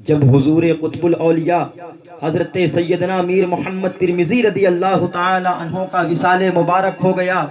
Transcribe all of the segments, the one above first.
جب حضور قطب الاولیاء حضرت سیدنا میر محمد ترمذی رضی اللہ تعالی عنہ کا وصال مبارک ہو گیا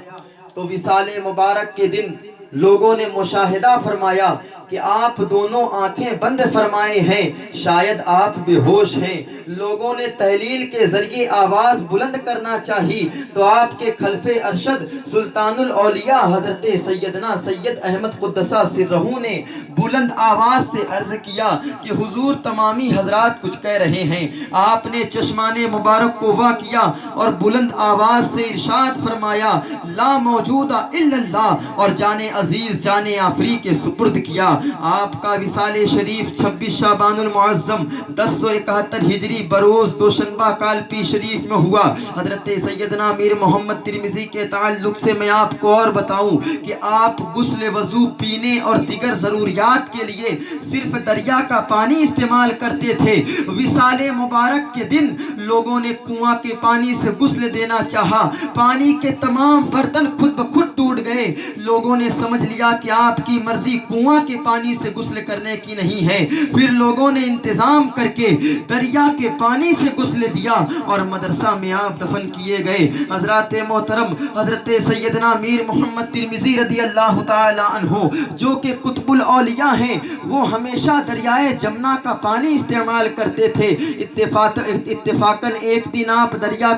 تو وصال مبارک کے دن لوگوں نے مشاہدہ فرمایا کہ آپ دونوں آنکھیں بند فرمائے ہیں، شاید آپ بے ہوش ہیں۔ لوگوں نے تحلیل کے ذریعے آواز بلند کرنا چاہی تو آپ کے خلف ارشد سلطان الاولیاء حضرت سیدنا سید احمد قدسہ سرہ نے بلند آواز سے عرض کیا کہ حضور تمامی حضرات کچھ کہہ رہے ہیں۔ آپ نے چشمان مبارک کو وا کیا اور بلند آواز سے ارشاد فرمایا لا موجود الا اللہ، اور جان عزیز جان آفری کے سپرد کیا۔ آپ کا وصال شریف 26 شعبان المعظم 1071 ہجری بروز دوشنبہ کالپی شریف میں ہوا۔ حضرت سیدنا میر محمد ترمذی کے تعلق سے میں آپ کو اور بتاؤں کہ آپ غسل وضو پینے اور دیگر ضروریات کے لیے صرف دریا کا پانی استعمال کرتے تھے۔ وصال مبارک کے دن لوگوں نے کنواں کے پانی سے غسل دینا چاہا، پانی کے تمام برتن خود بخود ٹوٹ گئے۔ لوگوں نے سمجھ لیا کہ آپ کی مرضی کنواں کے پانی سے غسل کرنے کی نہیں ہے، پھر لوگوں نے انتظام کر کے دریا کے پانی سے غسل دیا اور مدرسہ میں آپ دفن کیے گئے۔ حضرات محترم، حضرت سیدنا میر محمد ترمذی رضی اللہ تعالی عنہ جو کہ قطب الاولیاء ہیں، وہ ہمیشہ دریائے جمنا کا پانی استعمال کرتے تھے۔ اتفاقاً ایک دن آپ دریا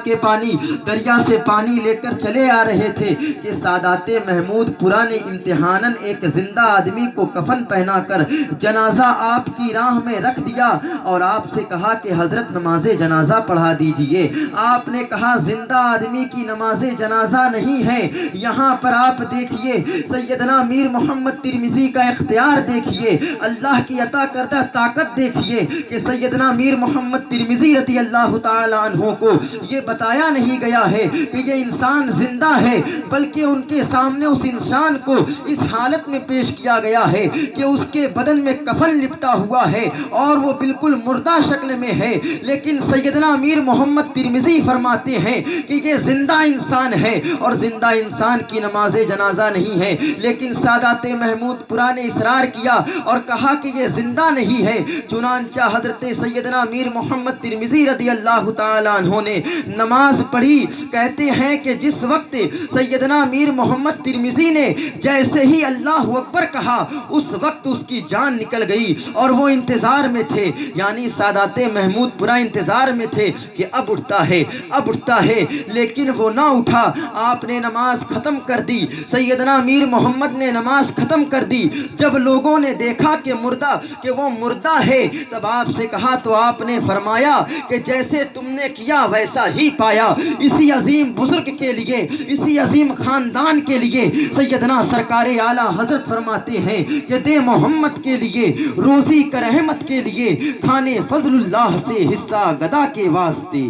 سے پانی لے کر چلے آ رہے تھے کہ سادات محمود پورا نے امتحاناً ایک زندہ آدمی کو کفن پہنا کر جنازہ آپ کی راہ میں رکھ دیا اور آپ سے کہا کہ حضرت نماز جنازہ پڑھا دیجئے۔ آپ نے کہا زندہ آدمی کی نماز جنازہ نہیں ہے۔ یہاں پر آپ دیکھیے سیدنا میر محمد ترمذی کا اختیار دیکھیے، اللہ کی عطا کردہ طاقت دیکھیے کہ سیدنا میر محمد ترمذی رضی اللہ تعالی عنہ کو یہ بتایا نہیں گیا ہے کہ یہ انسان زندہ ہے، بلکہ ان کے سامنے اس انسان کو اس حالت میں پیش کیا گیا ہے کہ اس کے بدن میں کفن لپٹا ہوا ہے اور وہ بالکل مردہ شکل میں ہے، لیکن سیدنا میر محمد ترمذی فرماتے ہیں کہ یہ زندہ انسان ہے اور زندہ انسان کی نماز جنازہ نہیں ہے۔ لیکن سادات محمود پورا نے اصرار کیا اور کہا کہ یہ زندہ نہیں ہے۔ چنانچہ حضرت سیدنا میر محمد ترمذی رضی اللہ تعالی عنہ نے نماز پڑھی۔ کہتے ہیں کہ جس وقت سیدنا میر محمد ترمذی نے جیسے ہی اللہ اکبر کہا اس وقت اس کی جان نکل گئی اور وہ انتظار میں تھے، یعنی سادات محمود پورا انتظار میں تھے کہ اب اٹھتا ہے، لیکن وہ نہ اٹھا۔ آپ نے نماز ختم کر دی، سیدنا میر محمد نے نماز ختم کر دی۔ جب لوگوں نے دیکھا کہ وہ مردہ ہے، تب آپ سے کہا تو آپ نے فرمایا کہ جیسے تم نے کیا ویسا ہی پایا۔ اسی عظیم بزرگ کے لیے، اسی عظیم خاندان کے لیے سیدنا سرکار اعلیٰ حضرت فرماتے ہیں کہ دے محمد کے لیے، روزی کر رحمت کے لیے، کھانے فضل اللہ سے حصہ گدا کے واسطے۔